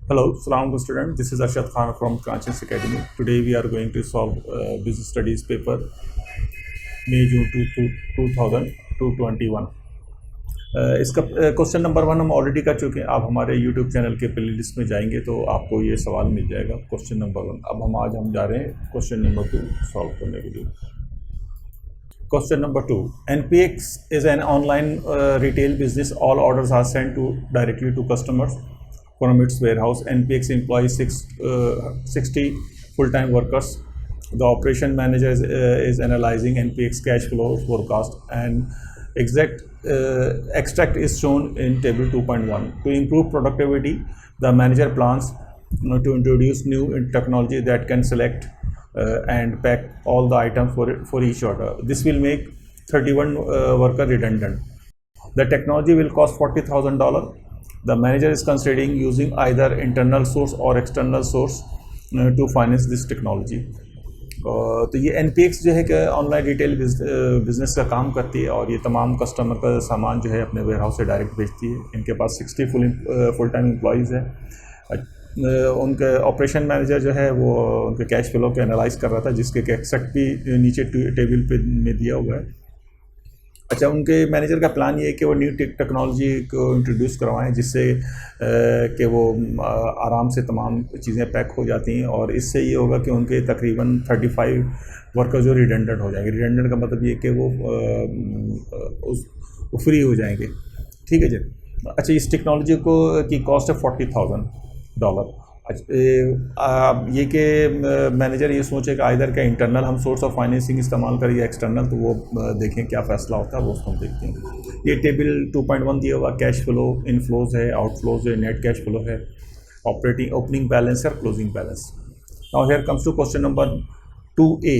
Hello, Salaam student. This is Arshad Khan from Conscience Academy. Today we are going to solve business studies paper May June 2021. इसका question number 1 हम already कर चुके हैं. आप हमारे YouTube channel के play list में जाएंगे तो आपको ये सवाल मिल जाएगा क्वेश्चन नंबर 1. अब हम जा रहे हैं क्वेश्चन नंबर 2 सॉल्व करने के लिए. Question number 2. NPX is an online retail business. All orders are sent directly to customers from its warehouse. NPX employs 60 full-time workers. The operation manager is analyzing NPX cash flow forecast, and extract is shown in table 2.1. To improve productivity, the manager plans to introduce new technology that can select and pack all the items for each order. This will make 31 worker redundant. The technology will cost $40,000. The manager is considering using either internal source or external source to finance this technology. तो ये NPX जो है कि online retail business का काम करती है और ये तमाम कस्टमर का सामान जो है अपने वेयरहाउस से डायरेक्ट बेचती है. इनके पास 60 फुल टाइम एम्प्लॉयज़ है. उनके ऑपरेशन मैनेजर जो है वो उनके कैश फ्लो को एनालाइज कर रहा था, जिसके एक्सेक्ट भी नीचे टेबल पे में दिया हुआ है. अच्छा, उनके मैनेजर का प्लान ये है कि वो न्यू टेक्नोलॉजी को इंट्रोड्यूस करवाएं जिससे कि वो आराम से तमाम चीज़ें पैक हो जाती हैं और इससे ये होगा कि उनके तकरीबन 35 वर्कर जो रिडेंडेंट हो जाएंगे. रिडेंडेंट का मतलब ये कि वो फ्री हो जाएंगे. ठीक है जी. अच्छा, इस टेक्नोलॉजी को की कॉस्ट है $40,000. ये कि मैनेजर ये सोचे कि आइदर का इंटरनल हम सोर्स ऑफ फाइनेंसिंग इस्तेमाल करें या एक्सटर्नल, तो वो देखें क्या फ़ैसला होता है, वो उसको देखते हैं. ये टेबल 2.1 दिया हुआ कैश फ्लो, इनफ्लोज है, आउटफ्लोज है, नेट कैश फ्लो है, ऑपरेटिंग ओपनिंग बैलेंस और closing balance. Now here comes to question number 2A.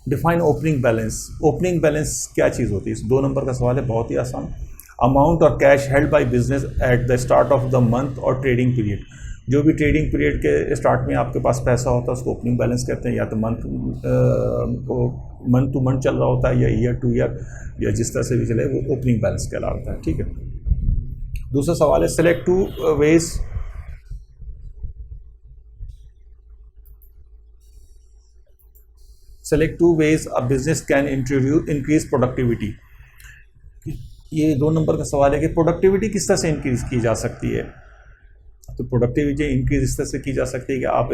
Define opening balance. Opening balance क्या चीज़ होती है? 2 नंबर का सवाल है, बहुत ही आसान. अमाउंट और cash held by business at the start of the month और ट्रेडिंग पीरियड. जो भी ट्रेडिंग पीरियड के स्टार्ट में आपके पास पैसा होता है उसको ओपनिंग बैलेंस कहते हैं. या तो मंथ टू मंथ चल रहा होता है या ईयर टू ईयर या जिस तरह से भी चले वो ओपनिंग बैलेंस कहलाता है. ठीक है. दूसरा सवाल है, select two ways a business can increase productivity. ये 2 नंबर का सवाल है कि प्रोडक्टिविटी किस तरह से इंक्रीज की जा सकती है. तो प्रोडक्टिविटी इंक्रीज इस तरह से की जा सकती है कि आप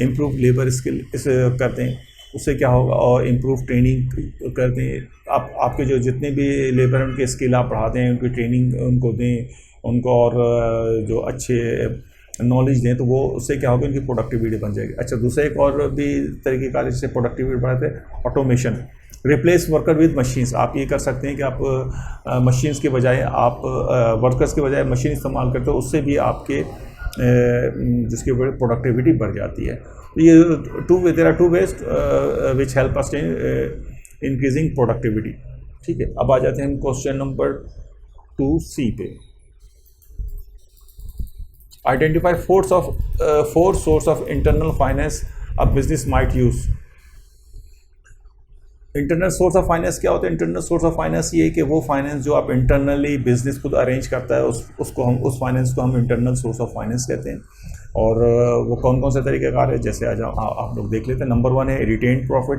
इम्प्रूव लेबर स्किल कर दें, उससे क्या होगा, और इम्प्रूव ट्रेनिंग कर दें. आपके जो जितने भी लेबर उनके स्किल आप बढ़ाते हैं, उनकी ट्रेनिंग उनको दें, उनको और जो अच्छे नॉलेज दें, तो वो उससे क्या होगा, उनकी प्रोडक्टिविटी बन जाएगी. अच्छा, दूसरा एक और भी तरीक़ेकार जिससे प्रोडक्टिविटी बढ़ाते हैं, automation. Replace worker with machines. आप ये कर सकते हैं कि आप मशीन्स के बजाय आप वर्कर्स के बजाय मशीन इस्तेमाल करते हो, उससे भी आपके जिसकी वजह प्रोडक्टिविटी बढ़ जाती है. तो ये there are 2 ways which help us in increasing productivity. ठीक है. अब आ जाते हैं हम क्वेश्चन नंबर 2C पे. Identify 4 source of internal finance a business might use. Internal source of finance क्या होता है? इंटरनल सोर्स ऑफ फाइनेंस ये है कि वो फाइनेंस जो आप इंटरनली बिजनेस खुद अरेंज करता है उसको हम उस फाइनेंस को हम इंटरनल सोर्स ऑफ फाइनेंस कहते हैं. और वो कौन कौन से तरीक़ेकार है, जैसे आज आप लोग देख लेते हैं. नंबर 1 है रिटेन्ड प्रॉफिट.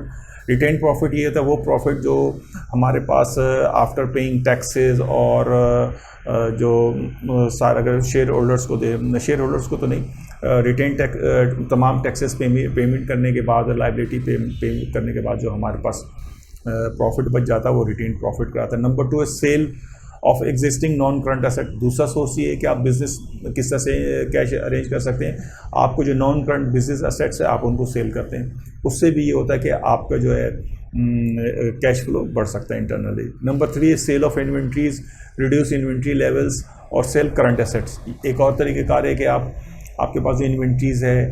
रिटेन्ड प्रॉफिट ये होता है वो प्रॉफिट जो हमारे पास आफ्टर पेइंग टैक्सेस और जो सारा अगर शेयर होल्डर्स को दे, शेयर होल्डर्स को तो नहीं, रिटेन टैक्स तमाम टैक्सेस पेमेंट करने के बाद, लाइबिलिटी पे करने के बाद जो हमारे पास प्रॉफिट बच जाता है वो रिटेन प्रॉफिट कराता है. नंबर 2 है sale of existing non current asset. दूसरा सोर्स ये है कि आप बिज़नेस किस तरह से कैश अरेंज कर सकते हैं. आपको जो नॉन करंट बिजनेस एसेट्स है आप उनको सेल करते हैं, उससे भी ये होता है कि आपका जो है कैश फ्लो बढ़ सकता है इंटरनली. नंबर 3 है sale of inventories, reduce inventory levels और सेल करंट एसेट्स. एक और तरीक़ेकार है कि आपके पास जो इन्वेंट्रीज़ है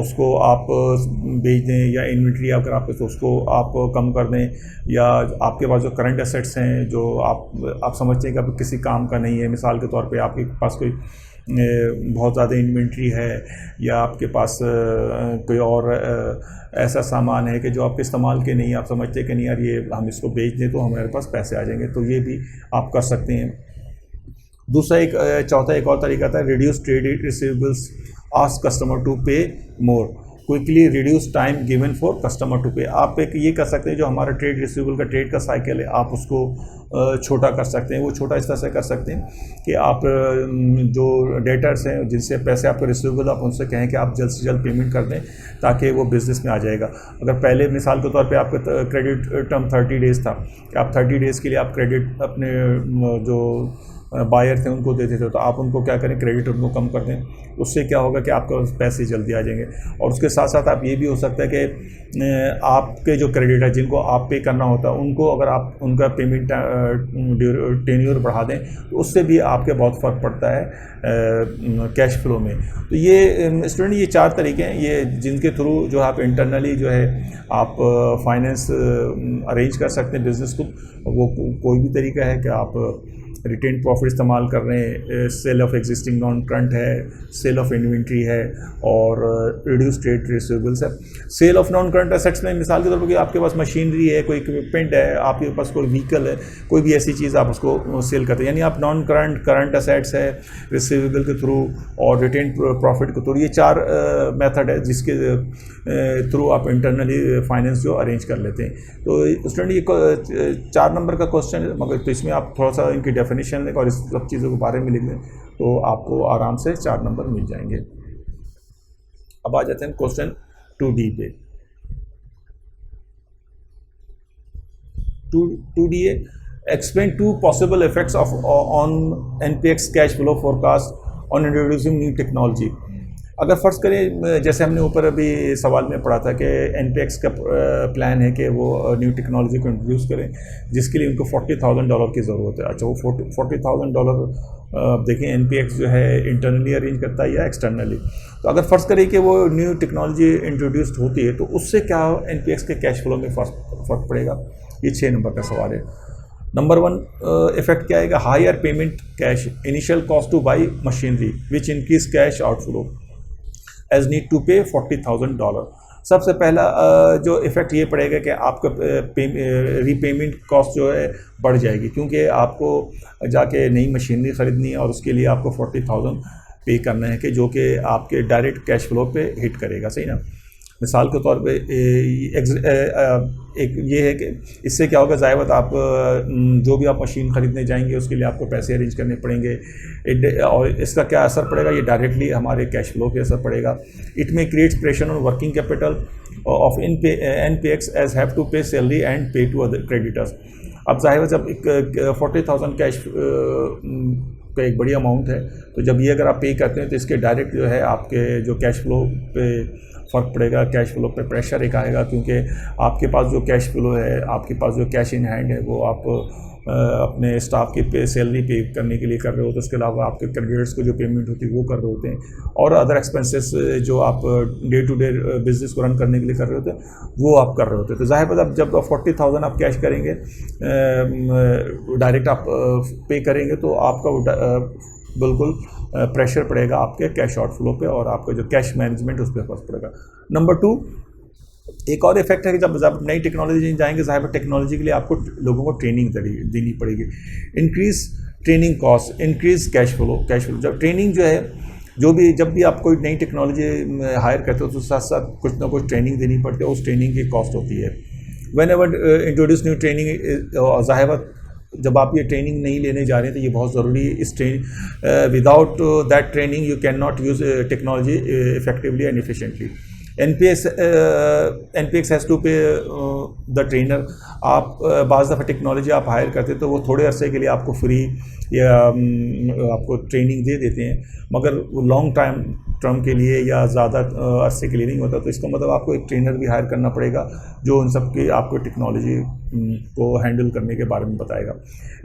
उसको आप बेच दें, या इन्वेंट्री अगर आपके तो उसको आप कम कर दें, या आपके पास जो करंट एसेट्स हैं जो आप समझते हैं कि अब किसी काम का नहीं है. मिसाल के तौर पे आपके पास कोई बहुत ज़्यादा इन्वेंट्री है या आपके पास कोई और ऐसा सामान है कि जो आपके इस्तेमाल के नहीं, आप समझते कि नहीं यार ये हम इसको बेच दें तो हमारे पास पैसे आ जाएंगे, तो ये भी आप कर सकते हैं. दूसरा एक चौथा एक और तरीका था, reduce trade receivables, ask customer to pay more, quickly reduce time given for customer to pay. आप एक ये कर सकते हैं, जो हमारा ट्रेड रिसीवेबल का ट्रेड का साइकिल है आप उसको छोटा कर सकते हैं। वो छोटा इस तरह से कर सकते हैं कि आप जो डेटर्स हैं जिनसे पैसे आपको रिसीवेबल, आप उनसे कहें कि आप जल्द से जल्द पेमेंट कर दें ताकि वो बिज़नेस में आ जाएगा। अगर पहले मिसाल के तौर पे आपका क्रेडिट टर्म 30 डेज़ था कि आप 30 डेज़ के लिए आप क्रेडिट अपने जो बायर थे उनको देते थे, तो आप उनको क्या करें, क्रेडिट उनको कम कर दें। उससे क्या होगा कि आपके पैसे जल्दी आ जाएंगे। और उसके साथ साथ आप ये भी हो सकता है कि आपके जो क्रेडिट है जिनको आप पे करना होता है उनको अगर आप उनका पेमेंट टेन्योर बढ़ा दें तो उससे भी आपके बहुत फ़र्क पड़ता है कैश फ्लो में। तो ये स्टूडेंट ये 4 तरीके हैं ये जिनके थ्रू जो आप इंटरनली जो है आप फाइनेंस अरेंज कर सकते हैं बिज़नेस को। वो कोई भी तरीका है कि आप रिटेन प्रॉफिट इस्तेमाल कर रहे हैं, sale of existing non current है, सेल ऑफ इन्वेंट्री है और रिड्यूस ट्रेड रिसीवेबल्स है। Sale of non current assets में मिसाल के तौर पर आपके पास मशीनरी है, कोई इक्विपमेंट है, आपके पास कोई व्हीकल है, कोई भी ऐसी चीज़ आप उसको सेल करते हैं, यानी आप नॉन करंट एसेट्स है रिसीवेबल के थ्रू और रिटेन प्रॉफिट के थ्रू। ये 4 मेथड है जिसके थ्रू आप इंटरनली फाइनेंस जो अरेंज कर लेते हैं। तो स्टूडेंट ये 4 नंबर का क्वेश्चन है, मगर तो इसमें आप थोड़ा सा इनकी डेफिनेशन लें और इस सब चीज़ों के बारे में लिख लें तो आपको आराम से 4 नंबर मिल जाएंगे। अब आ जाते हैं क्वेश्चन 2D पे। 2D है, explain 2 possible effects of on NPX cash flow forecast on introducing new technology. अगर फ़र्ज़ करें जैसे हमने ऊपर अभी सवाल में पढ़ा था कि NPX का प्लान है कि वो न्यू टेक्नोलॉजी को इंट्रोड्यूस करें जिसके लिए उनको $40,000 की ज़रूरत है। अच्छा, वो $40,000 देखें NPX जो है इंटरनली अरेंज करता है या एक्सटर्नली। तो अगर फ़र्ज़ करें कि वो न्यू टेक्नोलॉजी इंट्रोड्यूस्ड होती है तो उससे क्या NPX के कैश फ्लो में फ़र्क पड़ेगा। ये 6 नंबर का सवाल है। नंबर 1 इफेक्ट क्या है, higher payment cash, initial cost to buy machinery which increase cash outflow as need to pay $40,000। सबसे पहला जो इफ़ेक्ट ये पड़ेगा कि आपका रीपेमेंट कॉस्ट जो है बढ़ जाएगी, क्योंकि आपको जाके नई मशीनरी ख़रीदनी है और उसके लिए आपको 40,000 पे करना है कि जो कि आपके डायरेक्ट कैश फ्लो पे हिट करेगा। सही ना। मिसाल के तौर पे एक ये है कि इससे क्या होगा, ज़ाहिर आप जो भी आप मशीन ख़रीदने जाएंगे उसके लिए आपको पैसे अरेंज करने पड़ेंगे और इसका क्या असर पड़ेगा, ये डायरेक्टली हमारे कैश फ्लो पे असर पड़ेगा। इट में creates pressure on working capital of NPX as have to pay salary and pay to other creditors. अब ज़ाहिर जब एक 40,000 कैश का एक बड़ी अमाउंट है, तो जब ये अगर आप पे करते हैं तो इसके डायरेक्ट जो है आपके जो कैश फ्लो पे फ़र्क पड़ेगा, कैश फ्लो पे प्रेशर एक आएगा, क्योंकि आपके पास जो कैश फ्लो है, आपके पास जो कैश इन हैंड है वो आप अपने स्टाफ की सैलरी पे करने के लिए कर रहे हो, तो उसके अलावा आपके क्रेडिटर्स को जो पेमेंट होती है वो कर रहे होते हैं और अदर एक्सपेंसेस जो आप डे टू डे बिजनेस को रन करने के लिए कर रहे होते हैं वो आप कर रहे होते हैं। तो ज़ाहिर बात जब 40,000 आप कैश करेंगे, डायरेक्ट आप पे करेंगे तो आपका बिल्कुल प्रेशर पड़ेगा आपके कैश आउटफ्लो पे और आपका जो कैश मैनेजमेंट उस पर फर्क पड़ेगा। नंबर 2 एक और इफेक्ट है कि जब नई टेक्नोलॉजी जाएंगे, ज़ाहिर टेक्नोलॉजी के लिए आपको लोगों को ट्रेनिंग देनी पड़ेगी। Increase training cost, increase cash flow. जब ट्रेनिंग जो है जब भी आप कोई नई टेक्नोलॉजी हायर करते हो तो साथ साथ कुछ ना कुछ ट्रेनिंग देनी पड़ती है, उस ट्रेनिंग की कॉस्ट होती है। When ever introduce new training, ज़ाहिर जब आप ये ट्रेनिंग नहीं लेने जा रहे हैं तो ये बहुत ज़रूरी है। इस without that training you can not use technology effectively and efficiently. NPX has to pay the trainer. आप बाज़ दफ़ा टेक्नोलॉजी आप हायर करते तो वो थोड़े अरसे के लिए आपको फ्री या आपको ट्रेनिंग दे देते हैं, मगर वो लॉन्ग टर्म के लिए या ज़्यादा अरसे के लिए नहीं होता। तो इसका मतलब आपको एक ट्रेनर भी हायर करना पड़ेगा जो उन सब की आपको टेक्नोलॉजी को हैंडल करने के बारे में बताएगा।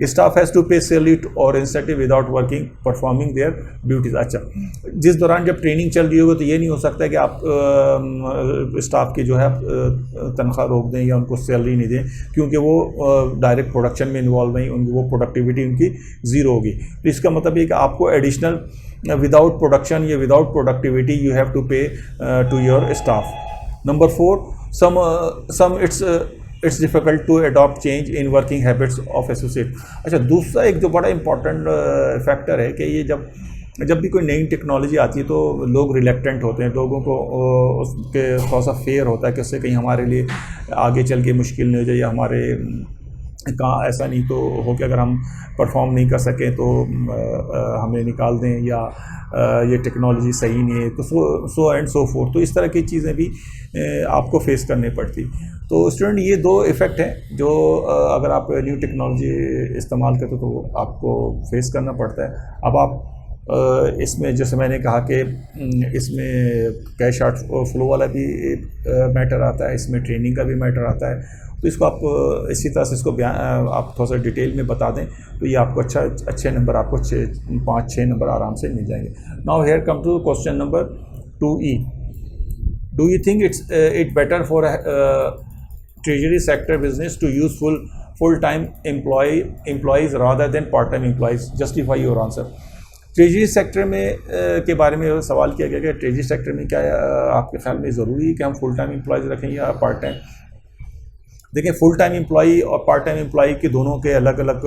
Staff has to pay salary और incentive without working performing their duties. अच्छा, जिस दौरान जब ट्रेनिंग चल रही होगी तो ये नहीं हो सकता कि आप स्टाफ की जो है तनख्वाह रोक दें या उनको सैलरी नहीं दें, क्योंकि वो डायरेक्ट प्रोडक्शन में इन्वॉल्व नहीं, उनकी वो प्रोडक्टिविटी उनकी ज़ीरो होगी। तो इसका मतलब ये कि आपको एडिशनल विदाउट प्रोडक्शन या without productivity you have to pay to your staff. Number 4 some it's it's difficult to adopt change in working habits of associate. अच्छा, दूसरा एक जो बड़ा इंपॉर्टेंट फैक्टर है कि ये जब भी कोई नई टेक्नोलॉजी आती है तो लोग रिलेक्टेंट होते हैं, लोगों को उसके थोड़ा सा फेयर होता है कि उससे कहीं हमारे लिए आगे चल के मुश्किल नहीं हो जाए, या हमारे कहाँ ऐसा नहीं तो हो कि अगर हम परफॉर्म नहीं कर सकें तो हमें निकाल दें, या ये टेक्नोलॉजी सही नहीं है, तो सो एंड सो फोर्थ। तो इस तरह की चीज़ें भी आपको फेस करनी पड़ती। तो स्टूडेंट, ये दो इफ़ेक्ट हैं जो अगर आप न्यू टेक्नोलॉजी इस्तेमाल करते हो तो आपको फेस करना पड़ता है। अब आप इसमें जैसे मैंने कहा कि इसमें कैश आउट फ्लो वाला भी मैटर आता है, इसमें ट्रेनिंग का भी मैटर आता है। तो इसको आप इसी तरह से इसको आप थोड़ा सा डिटेल में बता दें तो ये आपको अच्छे नंबर आपको 5-6 नंबर आराम से मिल जाएंगे। Now here come to question number 2E। Do you think it better for treasury sector business to use full time employees rather than part time employees? Justify your answer. Treasury sector में के बारे में सवाल किया गया कि treasury sector में क्या आपके ख्याल में ज़रूरी है कि हम फुल टाइम एम्प्लॉयज़ रखें या पार्ट टाइम? देखिए, फुल टाइम एम्प्लॉई और पार्ट टाइम एम्प्लॉई के दोनों के अलग अलग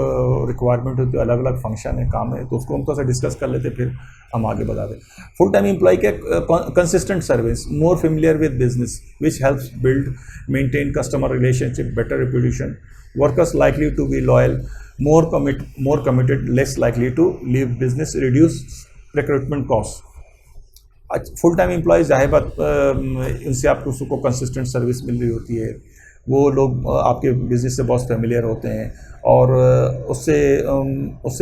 रिक्वायरमेंट होती है, अलग अलग फंक्शन है, काम है, तो उसको हम थोड़ा सा डिस्कस कर लेते फिर हम आगे बता दें। फुल टाइम एम्प्लॉई के consistent service, more familiar with business which helps build maintain customer relationship, better reputation, workers likely to be loyal, more committed, less likely to leave business, reduce recruitment costs। Full time employees जाहिर बात इनसे आपको उसको consistent service मिल रही होती है, वो लोग आपके बिज़नेस से बहुत फेमिलियर होते हैं, और उससे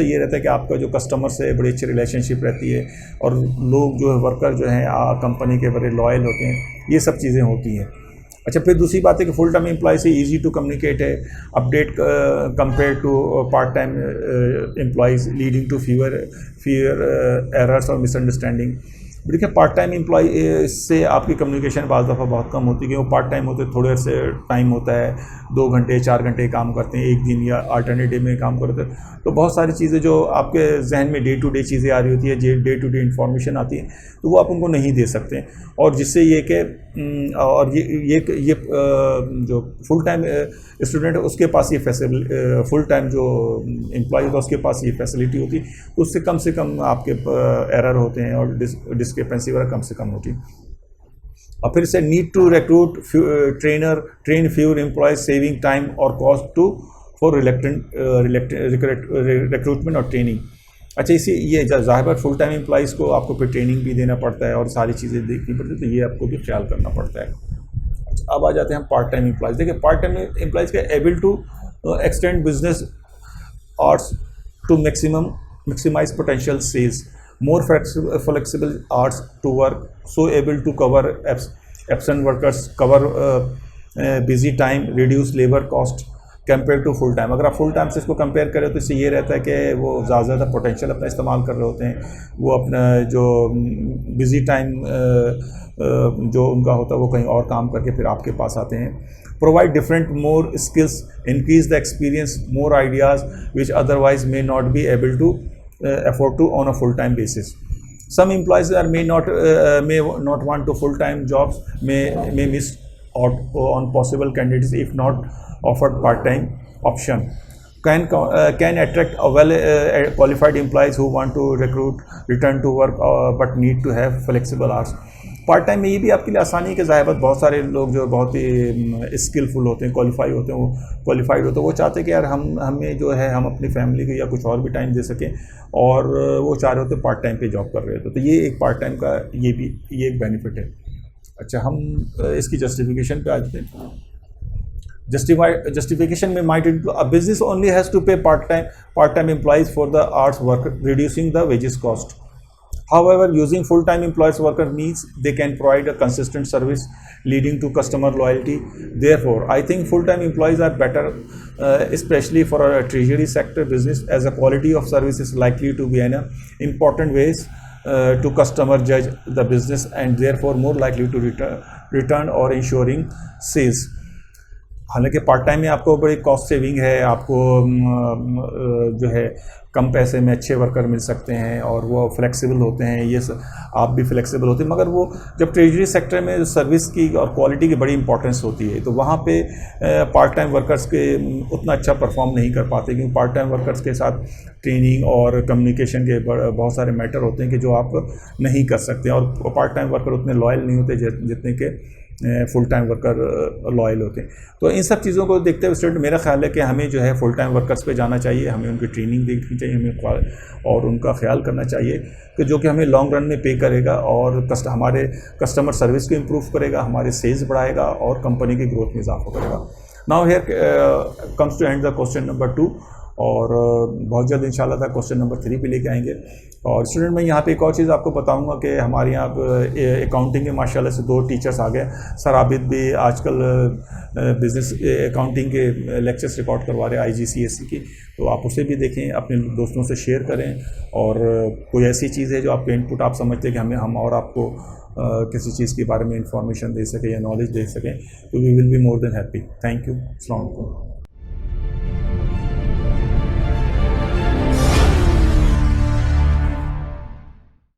ये रहता है कि आपका जो कस्टमर से बड़ी अच्छी रिलेशनशिप रहती है, और लोग जो है वर्कर जो हैं कंपनी के बड़े लॉयल होते हैं, ये सब चीज़ें होती हैं। अच्छा, फिर दूसरी बात है कि फुल टाइम एम्प्लॉय से इजी टू कम्युनिकेट है, update compare to part time employees, leading to fewer errors और मिसअंडरस्टैंडिंग। देखिए, पार्ट टाइम एम्प्लॉय से आपकी कम्युनिकेशन बाज़ दफ़ा बहुत कम होती है, क्योंकि वो पार्ट टाइम होते थोड़े से टाइम होता है, 2 घंटे 4 घंटे काम करते हैं एक दिन, या अल्टरनेट डे में काम करते हैं, तो बहुत सारी चीज़ें जो आपके जहन में डे टू डे चीज़ें आ रही होती है, डे टू डे इंफॉर्मेशन आती है, तो वो आप उनको नहीं दे सकते। और जिससे ये कि और ये जो फुल टाइम स्टूडेंट है उसके पास ये फुल टाइम जो एम्प्लॉय होता है उसके पास ये फैसिलिटी होती है, तो उससे कम आपके एरर होते हैं और डिस्क्रिपेंसी वगैरह कम से कम होती है। और फिर से need to recruit train fewer employees, saving time और कॉस्ट टू फॉर रिक्रूटमेंट और ट्रेनिंग। अच्छा, ये ज़ाहिर फुल टाइम एम्प्लॉइज़ को आपको फिर ट्रेनिंग भी देना पड़ता है और सारी चीज़ें देखनी पड़ती है, तो ये आपको भी ख्याल करना पड़ता है। अच्छा, अब आ जाते हैं हम पार्ट टाइम एम्प्लॉइज़। देखिए, पार्ट टाइम एम्प्लॉइज़ के able to extend business hours to maximize potential sales, more flexible hours to work, so able to cover absent workers, cover busy time, reduce labor cost compare to full time. अगर आप full time से इसको compare करें तो इससे ये रहता है कि वो ज़्यादा पोटेंशियल अपना इस्तेमाल कर रहे होते हैं, वो अपना जो बिज़ी टाइम जो उनका होता है वो कहीं और काम करके फिर आपके पास आते हैं। Provide different more skills, increase the experience, more ideas which otherwise may not be able to afford to on a full-time basis. Some employees may not want to full-time jobs, may miss out on possible candidates if not offered part-time option. Can attract a well qualified employees who want to return to work but need to have flexible hours. Part time में ये भी आपके लिए आसानी है कि ज़ाहिर बात बहुत सारे लोग जो बहुत ही स्किलफुल होते हैं, क्वालिफाइड होते हैं, वो चाहते हैं कि यार हमें जो है हम अपनी फैमिली को या कुछ और भी टाइम दे सकें, और वो चाह रहे होते हैं पार्ट टाइम पे जॉब कर रहे होते, तो ये एक पार्ट टाइम का ये एक बेनिफिट है। अच्छा, हम इसकी जस्टिफिकेशन पे आ जाते हैं। Justification में might include a business only has to pay part-time employees for the hours work, reducing the wages cost. However, using full-time employees worker means they can provide a consistent service, leading to customer loyalty. Therefore, I think full-time employees are better, especially for a treasury sector business, as a quality of service is likely to be an important ways to customer judge the business, and therefore more likely to return or ensuring sales. हालांकि part time में आपको बड़ी cost saving है, आपको जो है कम पैसे में अच्छे वर्कर मिल सकते हैं और वो फ्लेक्सिबल होते हैं, आप भी फ्लेक्सिबल होते हैं। मगर वो जब ट्रेजरी सेक्टर में सर्विस की और क्वालिटी की बड़ी इंपॉर्टेंस होती है, तो वहाँ पे पार्ट टाइम वर्कर्स के उतना अच्छा परफॉर्म नहीं कर पाते, क्योंकि पार्ट टाइम वर्कर्स के साथ ट्रेनिंग और कम्युनिकेशन के बहुत सारे मैटर होते हैं कि जो आप नहीं कर सकते, और पार्ट टाइम वर्कर उतने लॉयल नहीं होते जितने के फुल टाइम वर्कर लॉयल होते हैं। तो इन सब चीज़ों को देखते हुए स्टूडेंट, मेरा ख्याल है कि हमें जो है फुल टाइम वर्कर्स पे जाना चाहिए, हमें उनकी ट्रेनिंग देखनी चाहिए, हमें और उनका ख्याल करना चाहिए कि जो कि हमें लॉन्ग रन में पे करेगा और हमारे कस्टमर सर्विस को इम्प्रूव करेगा, हमारे सेल्स बढ़ाएगा और कंपनी की ग्रोथ में इजाफा करेगा। Now here comes to and the question number 2, और बहुत जल्द इंशाल्लाह तक क्वेश्चन नंबर 3 पे लेके आएंगे। और स्टूडेंट, मैं यहाँ पे एक और चीज़ आपको बताऊंगा कि हमारे यहाँ अकाउंटिंग के माशाल्लाह से 2 टीचर्स आ गए। सर आबिद भी आजकल बिज़नेस अकाउंटिंग के लेक्चर्स रिकॉर्ड करवा रहे हैं IGCSE की, तो आप उसे भी देखें, अपने दोस्तों से शेयर करें, और कोई ऐसी चीज़ है जो आपके इनपुट आप समझते हैं कि हम और आपको किसी चीज़ के बारे में इंफॉर्मेशन दे सकें या नॉलेज दे सकें, तो we will be more than happy. Thank you. अस्सलाम वालेकुम।